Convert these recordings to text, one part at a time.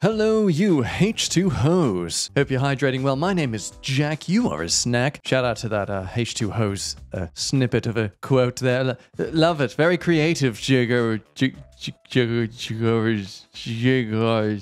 Hello, you H2Hos. Hope you're hydrating well. My name is Jack. You are a snack. Shout out to that H2Hos snippet of a quote there. Love it. Very creative, Jigger.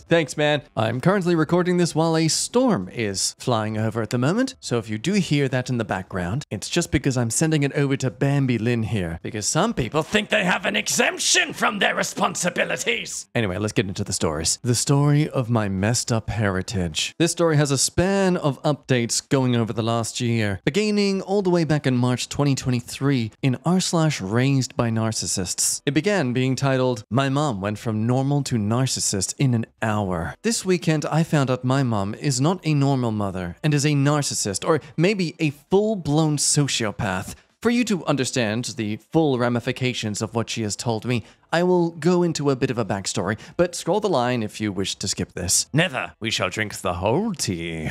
Thanks, man. I'm currently recording this while a storm is flying over at the moment, so if you do hear that in the background, it's just because I'm sending it over to Bambi Lynn here, because some people think they have an exemption from their responsibilities. Anyway, let's get into the stories. The story of my messed up heritage. This story has a span of updates going over the last year, beginning all the way back in March 2023 in r/raised by narcissists. It began being titled, "My mom went from normal to narcissist in an hour." This weekend, I found out my mom is not a normal mother and is a narcissist, or maybe a full-blown sociopath. For you to understand the full ramifications of what she has told me, I will go into a bit of a backstory, but scroll the line if you wish to skip this. Never, we shall drink the whole tea.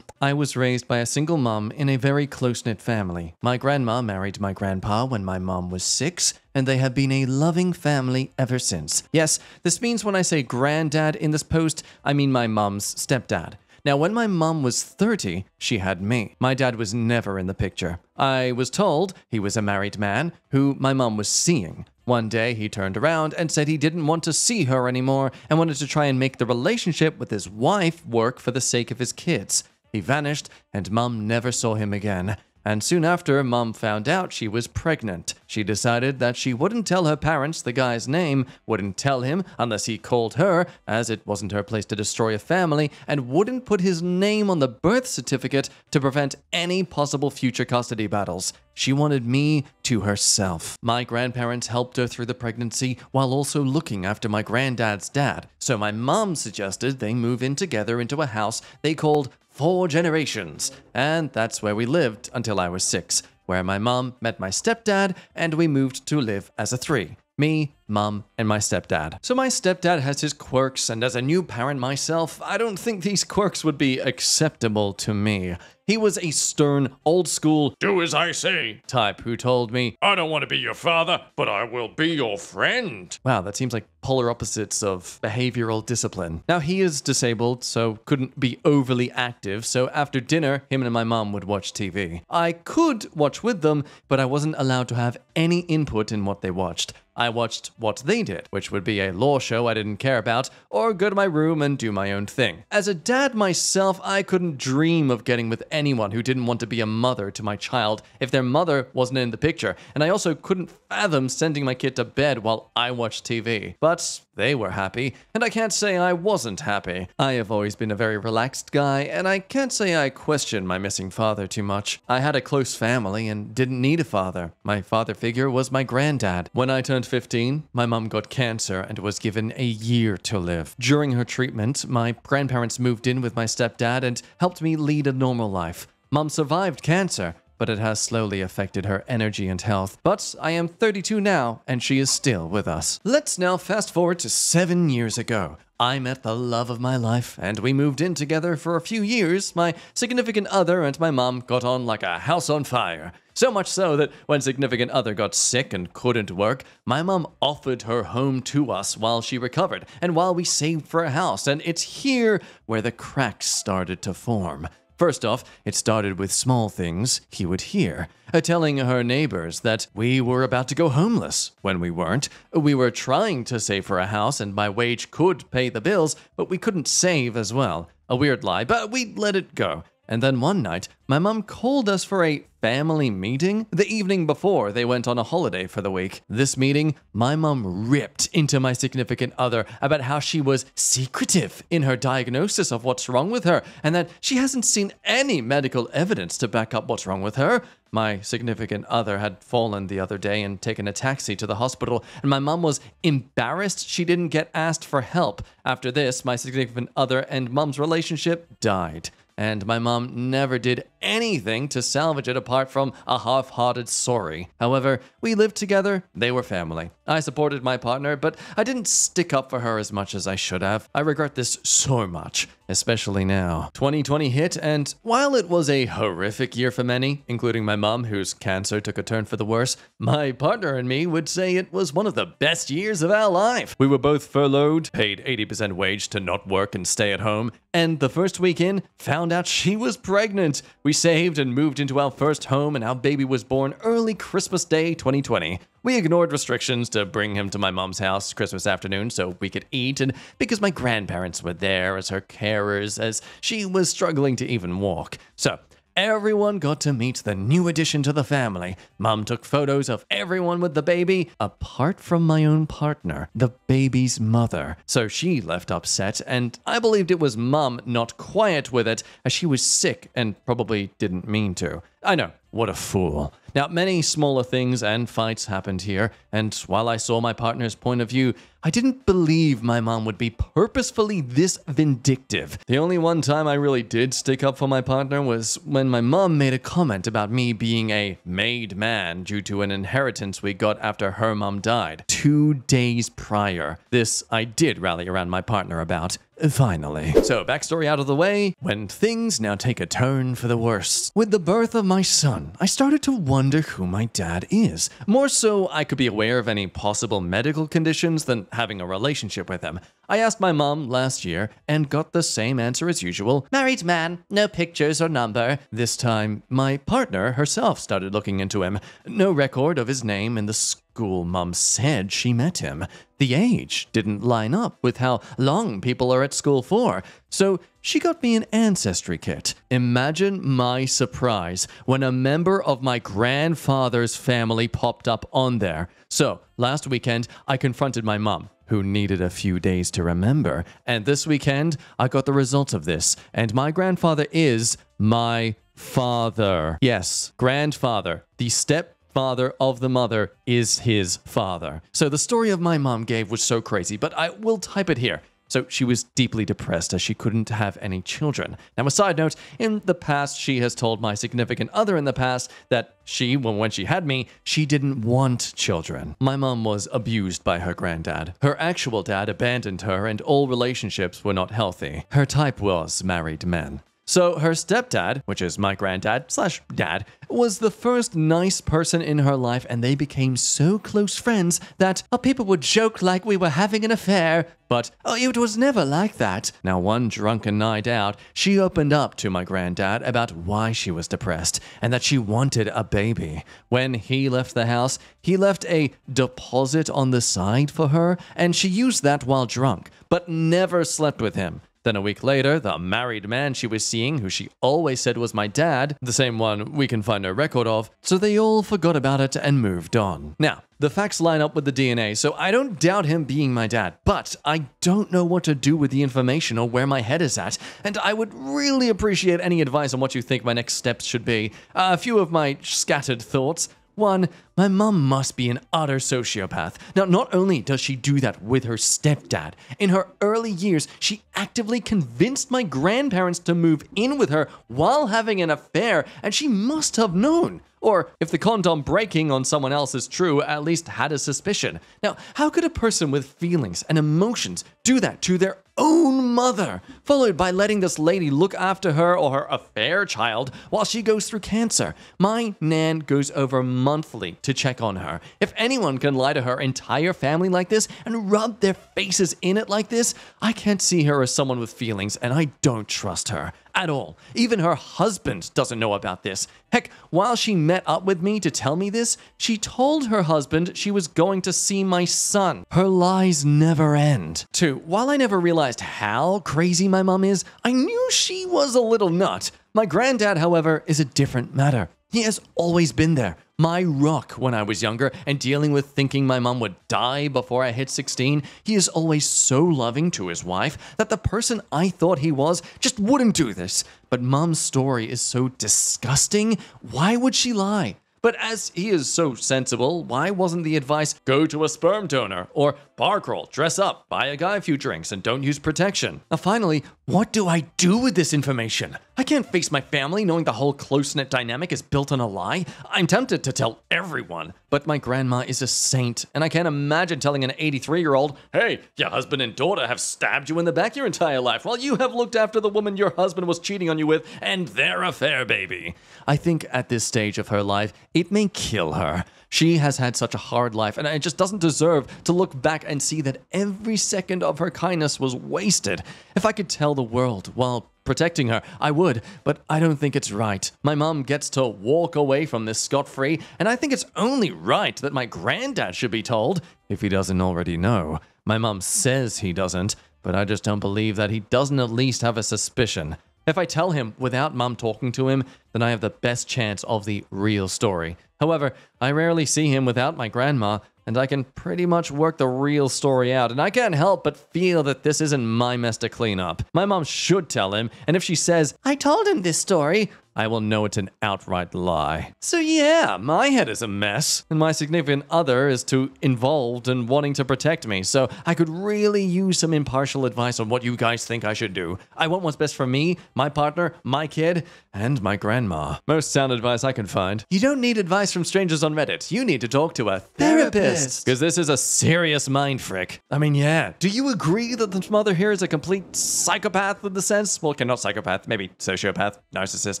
I was raised by a single mom in a very close-knit family. My grandma married my grandpa when my mom was 6, and they have been a loving family ever since. Yes, this means when I say granddad in this post, I mean my mom's stepdad. Now, when my mom was 30, she had me. My dad was never in the picture. I was told he was a married man who my mom was seeing. One day, he turned around and said he didn't want to see her anymore and wanted to try and make the relationship with his wife work for the sake of his kids. He vanished, and Mom never saw him again. And soon after, Mom found out she was pregnant. She decided that she wouldn't tell her parents the guy's name, wouldn't tell him unless he called her, as it wasn't her place to destroy a family, and wouldn't put his name on the birth certificate to prevent any possible future custody battles. She wanted me to herself. My grandparents helped her through the pregnancy while also looking after my granddad's dad. So my mom suggested they move in together into a house they called 4 Generations, and that's where we lived until I was 6, where my mom met my stepdad, and we moved to live as a 3. Me, Mom, and my stepdad. So my stepdad has his quirks, and as a new parent myself, I don't think these quirks would be acceptable to me. He was a stern, old-school, do as I say type who told me, I don't want to be your father, but I will be your friend. Wow, that seems like polar opposites of behavioral discipline. Now, he is disabled, so couldn't be overly active, so after dinner, him and my mom would watch TV. I could watch with them, but I wasn't allowed to have any input in what they watched. I watched what they did, which would be a law show I didn't care about, or go to my room and do my own thing. As a dad myself, I couldn't dream of getting with anyone who didn't want to be a mother to my child if their mother wasn't in the picture, and I also couldn't fathom sending my kid to bed while I watched TV. But they were happy, and I can't say I wasn't happy. I have always been a very relaxed guy, and I can't say I question my missing father too much. I had a close family and didn't need a father. My father figure was my granddad. When I turned 15, my mom got cancer and was given a year to live. During her treatment, my grandparents moved in with my stepdad and helped me lead a normal life. Mom survived cancer, but it has slowly affected her energy and health. But I am 32 now, and she is still with us. Let's now fast forward to 7 years ago. I met the love of my life, and we moved in together for a few years. My significant other and my mom got on like a house on fire. So much so that when significant other got sick and couldn't work, my mom offered her home to us while she recovered, and while we saved for a house, and it's here where the cracks started to form. First off, it started with small things he would hear, telling her neighbors that we were about to go homeless when we weren't. We were trying to save for a house and my wage could pay the bills, but we couldn't save as well. A weird lie, but we let it go. And then one night, my mom called us for a family meeting the evening before they went on a holiday for the week. This meeting, my mom ripped into my significant other about how she was secretive in her diagnosis of what's wrong with her, and that she hasn't seen any medical evidence to back up what's wrong with her. My significant other had fallen the other day and taken a taxi to the hospital, and my mom was embarrassed she didn't get asked for help. After this, my significant other and mom's relationship died. And my mom never did anything to salvage it apart from a half-hearted sorry. However, we lived together, they were family. I supported my partner, but I didn't stick up for her as much as I should have. I regret this so much. especially now. 2020 hit, and while it was a horrific year for many, including my mom, whose cancer took a turn for the worse, my partner and me would say it was one of the best years of our life. We were both furloughed, paid 80% wage to not work and stay at home, and the first weekend found out she was pregnant. We saved and moved into our first home, and our baby was born early Christmas Day 2020. We ignored restrictions to bring him to my mom's house Christmas afternoon so we could eat, and because my grandparents were there as her carers as she was struggling to even walk. So everyone got to meet the new addition to the family. Mom took photos of everyone with the baby, apart from my own partner, the baby's mother. So she left upset, and I believed it was Mom not quiet with it, as she was sick and probably didn't mean to. I know, what a fool. Now, many smaller things and fights happened here, and while I saw my partner's point of view, I didn't believe my mom would be purposefully this vindictive. The only one time I really did stick up for my partner was when my mom made a comment about me being a made man due to an inheritance we got after her mom died 2 days prior. This I did rally around my partner about. Finally. So, backstory out of the way, when things now take a turn for the worse. With the birth of my son, I started to wonder who my dad is. More so, I could be aware of any possible medical conditions than having a relationship with him. I asked my mom last year and got the same answer as usual. Married man, no pictures or number. This time, my partner herself started looking into him. No record of his name in the school mom said she met him. The age didn't line up with how long people are at school for, so she got me an ancestry kit. Imagine my surprise when a member of my grandfather's family popped up on there. So, last weekend, I confronted my mom, who needed a few days to remember, and this weekend, I got the results of this, and my grandfather is my father. Yes, grandfather, the stepfather of the mother is his father. So the story of my mom gave was so crazy, but I will type it here. So she was deeply depressed as she couldn't have any children. Now, a side note, in the past, she has told my significant other in the past that when she had me, she didn't want children. My mom was abused by her granddad. Her actual dad abandoned her, and all relationships were not healthy. Her type was married men. So her stepdad, which is my granddad/dad, was the first nice person in her life, and they became so close friends that people would joke like we were having an affair, but it was never like that. Now, one drunken night out, she opened up to my granddad about why she was depressed and that she wanted a baby. When he left the house, he left a deposit on the side for her, and she used that while drunk, but never slept with him. Then a week later, the married man she was seeing, who she always said was my dad, the same one we can find no record of, so they all forgot about it and moved on. Now, the facts line up with the DNA, so I don't doubt him being my dad, but I don't know what to do with the information or where my head is at, and I would really appreciate any advice on what you think my next steps should be. A few of my scattered thoughts. 1, my mom must be an utter sociopath. Now, not only does she do that with her stepdad, in her early years, she actively convinced my grandparents to move in with her while having an affair, and she must have known. Or, if the condom breaking on someone else is true, at least had a suspicion. Now, how could a person with feelings and emotions do that to their own mother, followed by letting this lady look after her or her affair child while she goes through cancer? My nan goes over monthly to check on her. If anyone can lie to her entire family like this and rub their faces in it like this, I can't see her as someone with feelings, and I don't trust her at all. Even her husband doesn't know about this. Heck, while she met up with me to tell me this, she told her husband she was going to see my son. Her lies never end. 2, while I never realized how crazy my mom is, I knew she was a little nut. My granddad, however, is a different matter. He has always been there, my rock when I was younger, and dealing with thinking my mom would die before I hit 16, he is always so loving to his wife that the person I thought he was just wouldn't do this. But mom's story is so disgusting, why would she lie? But as he is so sensible, why wasn't the advice, go to a sperm donor, or bar crawl, dress up, buy a guy a few drinks, and don't use protection? Now finally, what do I do with this information? I can't face my family knowing the whole close-knit dynamic is built on a lie. I'm tempted to tell everyone, but my grandma is a saint, and I can't imagine telling an 83-year-old, hey, your husband and daughter have stabbed you in the back your entire life while you have looked after the woman your husband was cheating on you with and their affair, baby. I think at this stage of her life, it may kill her. She has had such a hard life, and it just doesn't deserve to look back and see that every second of her kindness was wasted. If I could tell the world while protecting her, I would, but I don't think it's right. My mom gets to walk away from this scot-free, and I think it's only right that my granddad should be told, if he doesn't already know. My mom says he doesn't, but I just don't believe that he doesn't at least have a suspicion. If I tell him without mom talking to him, then I have the best chance of the real story. However, I rarely see him without my grandma, and I can pretty much work the real story out, and I can't help but feel that this isn't my mess to clean up. My mom should tell him, and if she says, I told him this story, I will know it's an outright lie. So yeah, my head is a mess, and my significant other is too involved in wanting to protect me, so I could really use some impartial advice on what you guys think I should do. I want what's best for me, my partner, my kid, and my grandma. Most sound advice I can find. You don't need advice from strangers on Reddit. You need to talk to a therapist. Because this is a serious mind frick. I mean, yeah. Do you agree that the mother here is a complete psychopath in the sense? Well, okay, not psychopath, maybe sociopath, narcissist.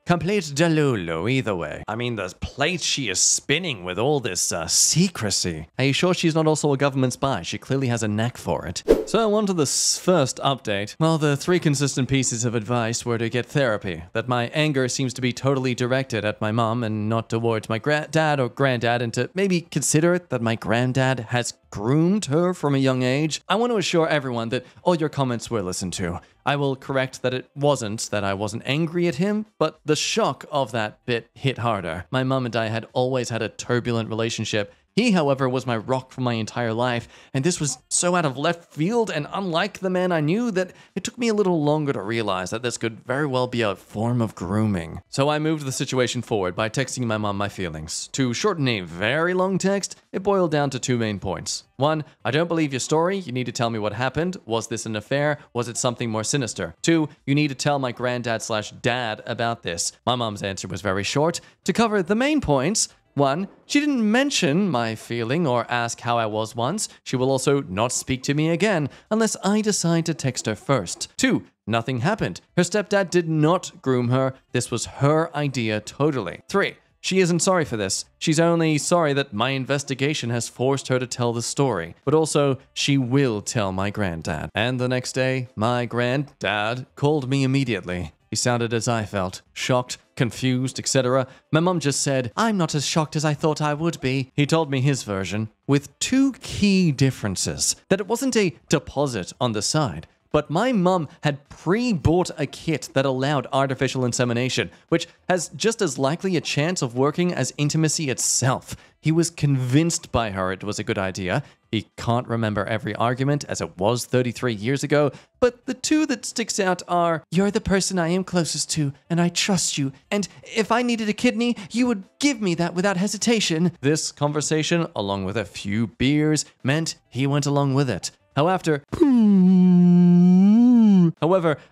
Complete delulu, either way. I mean, the plates she is spinning with all this secrecy. Are you sure she's not also a government spy? She clearly has a knack for it. So on to this first update. Well, the 3 consistent pieces of advice were to get therapy, that my anger seems to be totally directed at my mom and not towards my dad or granddad, and to maybe consider it that my granddad has groomed her from a young age. I want to assure everyone that all your comments were listened to. I will correct that it wasn't that I wasn't angry at him, but the shock of that bit hit harder. My mom and I had always had a turbulent relationship. He, however, was my rock for my entire life, and this was so out of left field and unlike the man I knew that it took me a little longer to realize that this could very well be a form of grooming. So I moved the situation forward by texting my mom my feelings. To shorten a very long text, it boiled down to 2 main points. 1, I don't believe your story. You need to tell me what happened. Was this an affair? Was it something more sinister? 2, you need to tell my granddad/dad about this. My mom's answer was very short. To cover the main points, 1, she didn't mention my feeling or ask how I was once. She will also not speak to me again unless I decide to text her first. 2, nothing happened. Her stepdad did not groom her. This was her idea totally. 3, she isn't sorry for this. She's only sorry that my investigation has forced her to tell the story. But also, she will tell my granddad. And the next day, my granddad called me immediately. He sounded as I felt, shocked, confused, etc. My mom just said, I'm not as shocked as I thought I would be. He told me his version, with 2 key differences. That it wasn't a deposit on the side, but my mum had pre-bought a kit that allowed artificial insemination, which has just as likely a chance of working as intimacy itself. He was convinced by her it was a good idea. He can't remember every argument, as it was 33 years ago, but the 2 that sticks out are, you're the person I am closest to, and I trust you, and if I needed a kidney, you would give me that without hesitation. This conversation, along with a few beers, meant he went along with it. However,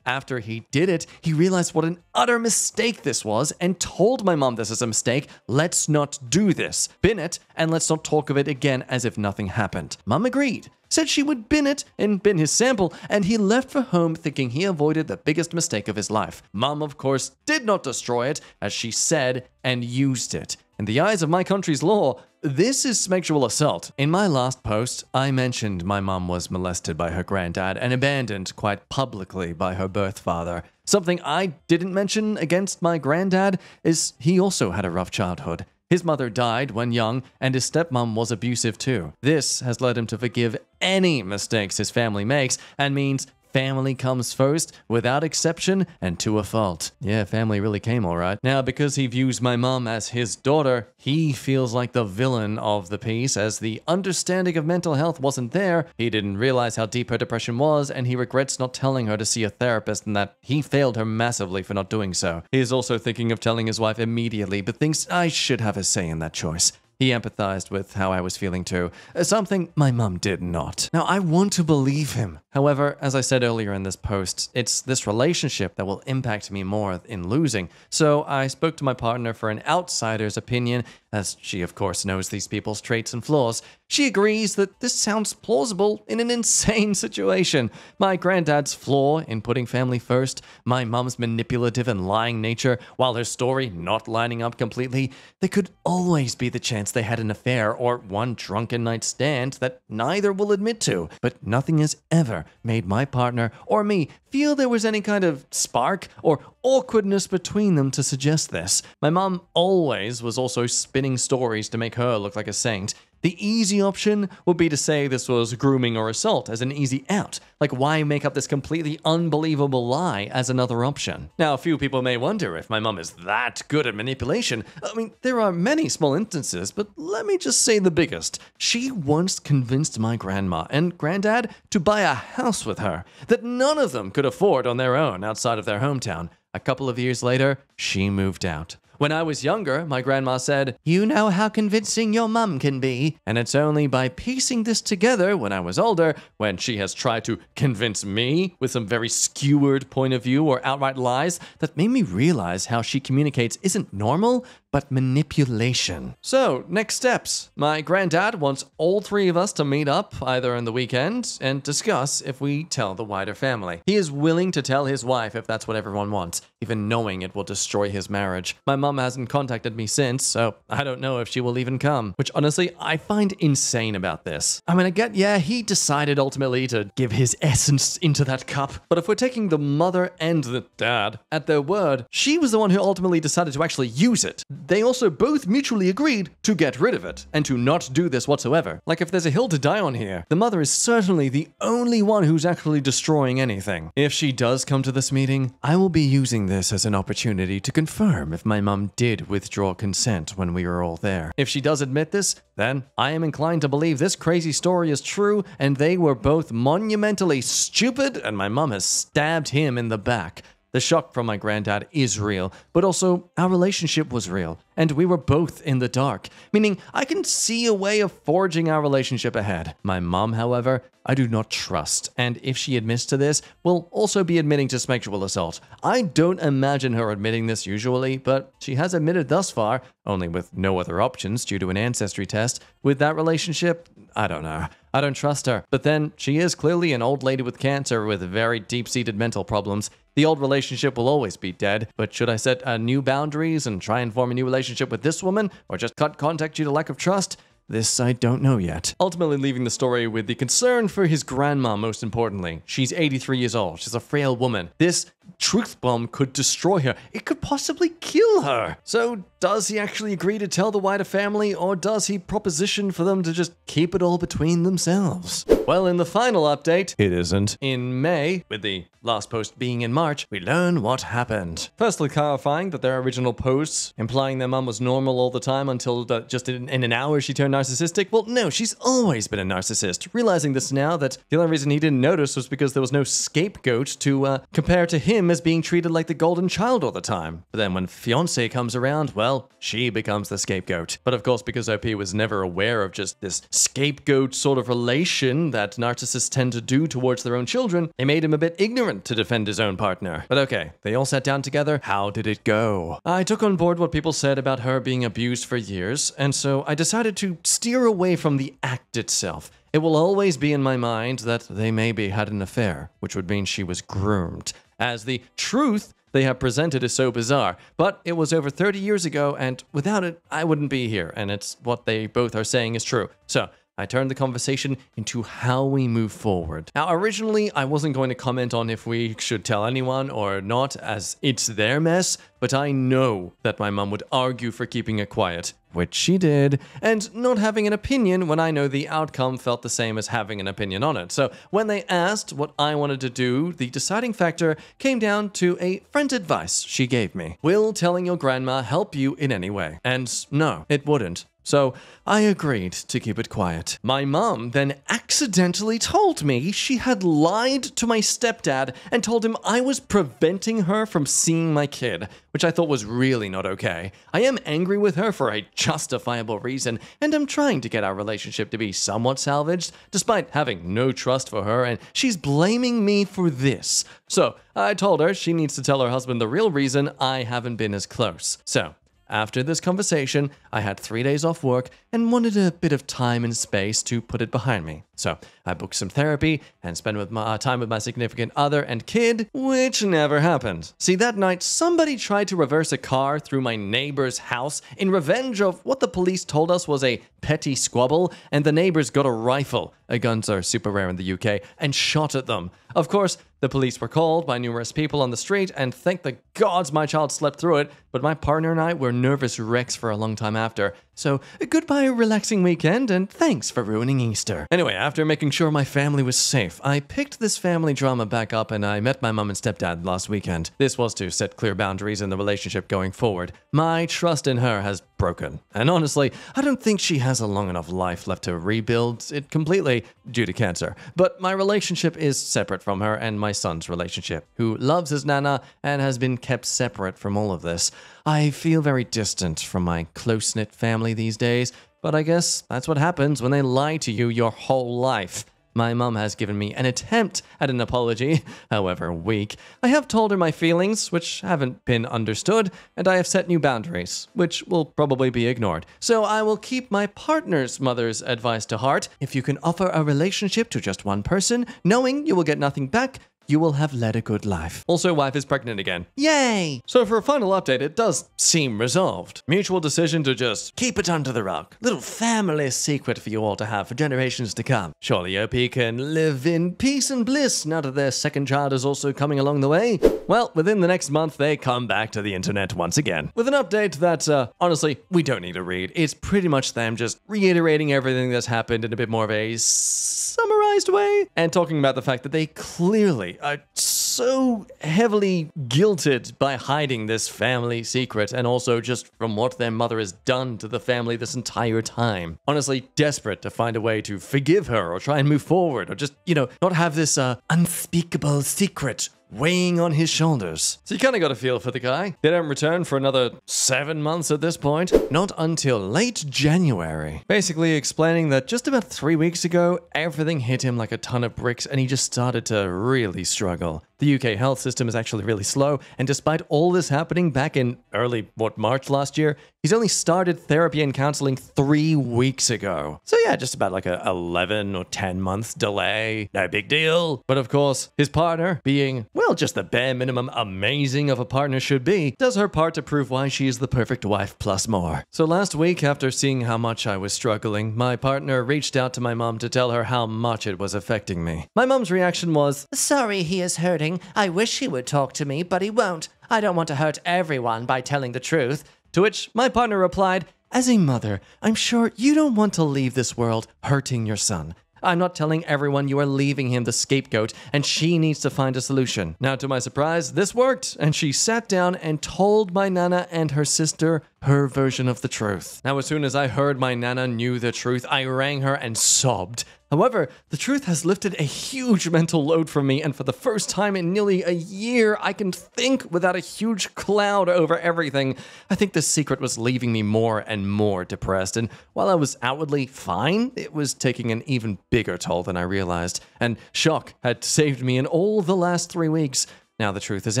after he did it, he realized what an utter mistake this was and told my mom this is a mistake. Let's not do this. Bin it, and let's not talk of it again as if nothing happened. Mom agreed, said she would bin it and bin his sample, and he left for home thinking he avoided the biggest mistake of his life. Mom, of course, did not destroy it, as she said, and used it. In the eyes of my country's law, this is sexual assault. In my last post, I mentioned my mom was molested by her granddad and abandoned quite publicly by her birth father. Something I didn't mention against my granddad is he also had a rough childhood. His mother died when young, and his stepmom was abusive too. This has led him to forgive any mistakes his family makes, and means family comes first, without exception, and to a fault. Yeah, family really came alright. Now, because he views my mom as his daughter, he feels like the villain of the piece, as the understanding of mental health wasn't there. He didn't realize how deep her depression was, and he regrets not telling her to see a therapist, and that he failed her massively for not doing so. He is also thinking of telling his wife immediately, but thinks I should have a say in that choice. He empathized with how I was feeling too, something my mum did not. Now, I want to believe him. However, as I said earlier in this post, it's this relationship that will impact me more in losing. So I spoke to my partner for an outsider's opinion, as she of course knows these people's traits and flaws. She agrees that this sounds plausible in an insane situation. My granddad's flaw in putting family first, my mum's manipulative and lying nature, while her story not lining up completely, there could always be the chance they had an affair or one drunken night stand that neither will admit to. But nothing has ever made my partner or me feel there was any kind of spark or awkwardness between them to suggest this. My mum always was also spinning stories to make her look like a saint. The easy option would be to say this was grooming or assault as an easy out. Like, why make up this completely unbelievable lie as another option? Now, a few people may wonder if my mum is that good at manipulation. I mean, there are many small instances, but let me just say the biggest. She once convinced my grandma and granddad to buy a house with her that none of them could afford on their own outside of their hometown. A couple of years later, she moved out. When I was younger, my grandma said, "You know how convincing your mum can be." And it's only by piecing this together when I was older, when she has tried to convince me with some very skewered point of view or outright lies, that made me realize how she communicates isn't normal, but manipulation. So, next steps. My granddad wants all three of us to meet up either on the weekend and discuss if we tell the wider family. He is willing to tell his wife if that's what everyone wants, even knowing it will destroy his marriage. My mum hasn't contacted me since, so I don't know if she will even come, which honestly, I find insane about this. I mean, I get, yeah, he decided ultimately to give his essence into that cup, but if we're taking the mother and the dad at their word, she was the one who ultimately decided to actually use it. They also both mutually agreed to get rid of it and to not do this whatsoever. Like, if there's a hill to die on here, the mother is certainly the only one who's actually destroying anything. If she does come to this meeting, I will be using this as an opportunity to confirm if my mum did withdraw consent when we were all there. If she does admit this, then I am inclined to believe this crazy story is true and they were both monumentally stupid and my mum has stabbed him in the back. The shock from my granddad is real, but also our relationship was real, and we were both in the dark, meaning I can see a way of forging our relationship ahead. My mom, however, I do not trust, and if she admits to this, will also be admitting to sexual assault. I don't imagine her admitting this usually, but she has admitted thus far, only with no other options due to an ancestry test. With that relationship, I don't know. I don't trust her. But then, she is clearly an old lady with cancer with very deep-seated mental problems. The old relationship will always be dead, but should I set new boundaries and try and form a new relationship with this woman, or just cut contact due to lack of trust? This I don't know yet. Ultimately leaving the story with the concern for his grandma most importantly. She's 83 years old. She's a frail woman. This truth bomb could destroy her. It could possibly kill her. So does he actually agree to tell the wider family, or does he proposition for them to just keep it all between themselves? Well, in the final update, it isn't. In May, with the last post being in March, we learn what happened. Firstly, clarifying that their original posts implying their mum was normal all the time until just in an hour she turned narcissistic. Well, no, she's always been a narcissist. Realizing this now, that the only reason he didn't notice was because there was no scapegoat to compare to him as being treated like the golden child all the time. But then when fiancé comes around, well, she becomes the scapegoat. But of course, because OP was never aware of just this scapegoat sort of relation that narcissists tend to do towards their own children, they made him a bit ignorant to defend his own partner. But okay, they all sat down together. How did it go? I took on board what people said about her being abused for years, and so I decided to steer away from the act itself. It will always be in my mind that they maybe had an affair, which would mean she was groomed, as the truth they have presented is so bizarre. But it was over 30 years ago, and without it, I wouldn't be here, and it's what they both are saying is true. So I turned the conversation into how we move forward. Now, originally, I wasn't going to comment on if we should tell anyone or not, as it's their mess, but I know that my mum would argue for keeping it quiet, which she did, and not having an opinion when I know the outcome felt the same as having an opinion on it. So when they asked what I wanted to do, the deciding factor came down to a friend's advice she gave me. Will telling your grandma help you in any way? And no, it wouldn't. so I agreed to keep it quiet. My mom then accidentally told me she had lied to my stepdad and told him I was preventing her from seeing my kid, which I thought was really not okay. I am angry with her for a justifiable reason, and I'm trying to get our relationship to be somewhat salvaged, despite having no trust for her, and she's blaming me for this. So I told her she needs to tell her husband the real reason I haven't been as close. So after this conversation, I had 3 days off work and wanted a bit of time and space to put it behind me. So I booked some therapy and spent time with my significant other and kid, which never happened. See, that night, somebody tried to reverse a car through my neighbor's house in revenge of what the police told us was a petty squabble, and the neighbors got a rifle, guns are super rare in the UK, and shot at them. Of course, the police were called by numerous people on the street, and thank the gods my child slept through it, but my partner and I were nervous wrecks for a long time after. So, goodbye relaxing weekend, and thanks for ruining Easter. Anyway, after making sure my family was safe, I picked this family drama back up and I met my mom and stepdad last weekend. This was to set clear boundaries in the relationship going forward. My trust in her has broken, and honestly, I don't think she has a long enough life left to rebuild it completely due to cancer. But my relationship is separate from her and my son's relationship, who loves his nana and has been kept separate from all of this. I feel very distant from my close-knit family these days, but I guess that's what happens when they lie to you your whole life. My mom has given me an attempt at an apology, however weak. I have told her my feelings, which haven't been understood, and I have set new boundaries, which will probably be ignored. So I will keep my partner's mother's advice to heart. If you can offer a relationship to just one person, knowing you will get nothing back, you will have led a good life. Also, wife is pregnant again. Yay! So for a final update, it does seem resolved. Mutual decision to just keep it under the rug. Little family secret for you all to have for generations to come. Surely OP can live in peace and bliss now that their second child is also coming along the way. Well, within the next month, they come back to the internet once again. With an update that, honestly, we don't need to read. It's pretty much them just reiterating everything that's happened in a bit more of a summarized way, and talking about the fact that they clearly are so heavily guilted by hiding this family secret, and also just from what their mother has done to the family this entire time. Honestly, desperate to find a way to forgive her or try and move forward, or just, not have this unspeakable secret weighing on his shoulders. So you kind of got a feel for the guy. They don't return for another 7 months at this point. Not until late January. Basically explaining that just about 3 weeks ago, everything hit him like a ton of bricks and he just started to really struggle. The UK health system is actually really slow, and despite all this happening back in early, March last year, he's only started therapy and counseling 3 weeks ago. So yeah, just about like a 11 or 10 month delay. No big deal. But of course, his partner, being, well, just the bare minimum amazing of a partner should be, does her part to prove why she is the perfect wife plus more. So last week, after seeing how much I was struggling, my partner reached out to my mom to tell her how much it was affecting me. My mom's reaction was, "Sorry he is hurting. I wish he would talk to me, but he won't. I don't want to hurt everyone by telling the truth." To which my partner replied, "As a mother, I'm sure you don't want to leave this world hurting your son. I'm not telling everyone you are leaving him the scapegoat, and she needs to find a solution." Now, to my surprise, this worked, and she sat down and told my nana and her sister her version of the truth. Now, as soon as I heard my nana knew the truth, I rang her and sobbed. However, the truth has lifted a huge mental load from me, and for the first time in nearly a year, I can think without a huge cloud over everything. I think this secret was leaving me more and more depressed, and while I was outwardly fine, it was taking an even bigger toll than I realized, and shock had saved me in all the last 3 weeks. Now the truth is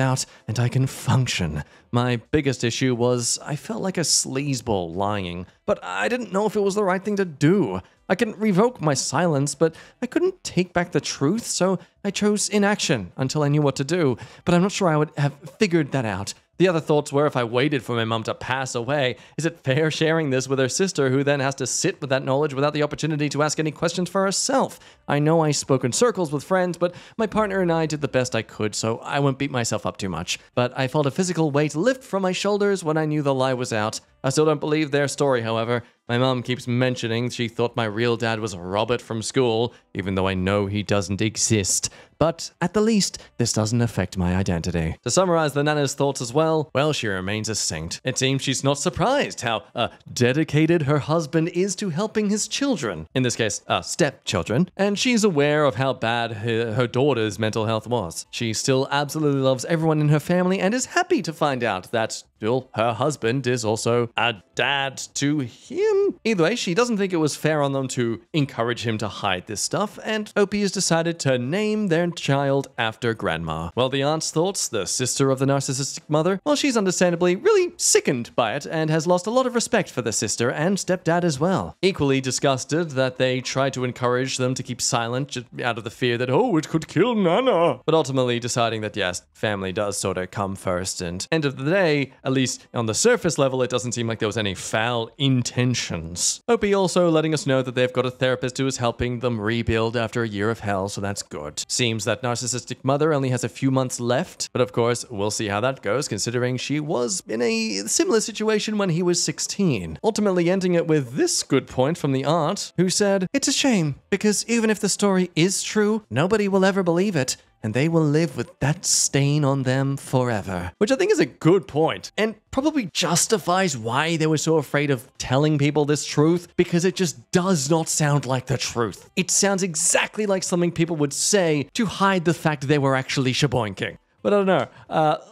out, and I can function. My biggest issue was I felt like a sleazeball lying, but I didn't know if it was the right thing to do. I can revoke my silence, but I couldn't take back the truth, so I chose inaction until I knew what to do, but I'm not sure I would have figured that out. The other thoughts were, if I waited for my mom to pass away, is it fair sharing this with her sister, who then has to sit with that knowledge without the opportunity to ask any questions for herself? I know I spoke in circles with friends, but my partner and I did the best I could, so I won't beat myself up too much. But I felt a physical weight lift from my shoulders when I knew the lie was out. I still don't believe their story, however. My mom keeps mentioning she thought my real dad was Robert from school, even though I know he doesn't exist. but at the least, this doesn't affect my identity. To summarize the Nana's thoughts as well, she remains a saint. It seems she's not surprised how dedicated her husband is to helping his children, in this case, stepchildren, and she's aware of how bad her daughter's mental health was. She still absolutely loves everyone in her family and is happy to find out that her husband is also a dad to him. Either way, she doesn't think it was fair on them to encourage him to hide this stuff, and Opie has decided to name their child after Grandma. Well, the aunt's thoughts, the sister of the narcissistic mother, she's understandably really sickened by it and has lost a lot of respect for the sister and stepdad as well. Equally disgusted that they tried to encourage them to keep silent just out of the fear that, it could kill Nana. But ultimately deciding that, yes, family does sort of come first, and end of the day, at least on the surface level, it doesn't seem like there was any foul intentions. Opie also letting us know that they've got a therapist who is helping them rebuild after a year of hell, so that's good. Seems that narcissistic mother only has a few months left, but of course, we'll see how that goes, considering she was in a similar situation when he was 16. Ultimately ending it with this good point from the aunt, who said, "It's a shame, because even if the story is true, nobody will ever believe it, and they will live with that stain on them forever." Which I think is a good point, and probably justifies why they were so afraid of telling people this truth, because it just does not sound like the truth. It sounds exactly like something people would say to hide the fact they were actually shaboinking. But I don't know.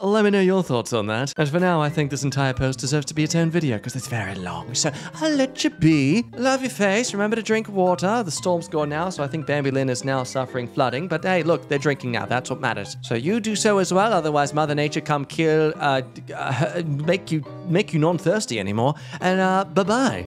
Let me know your thoughts on that. And for now, I think this entire post deserves to be its own video because it's very long. So I'll let you be. Love your face. Remember to drink water. The storm's gone now, so I think Bambi Lynn is now suffering flooding. But hey, look, they're drinking now. That's what matters. So you do so as well. Otherwise, Mother Nature come kill, make you non-thirsty anymore. And bye-bye.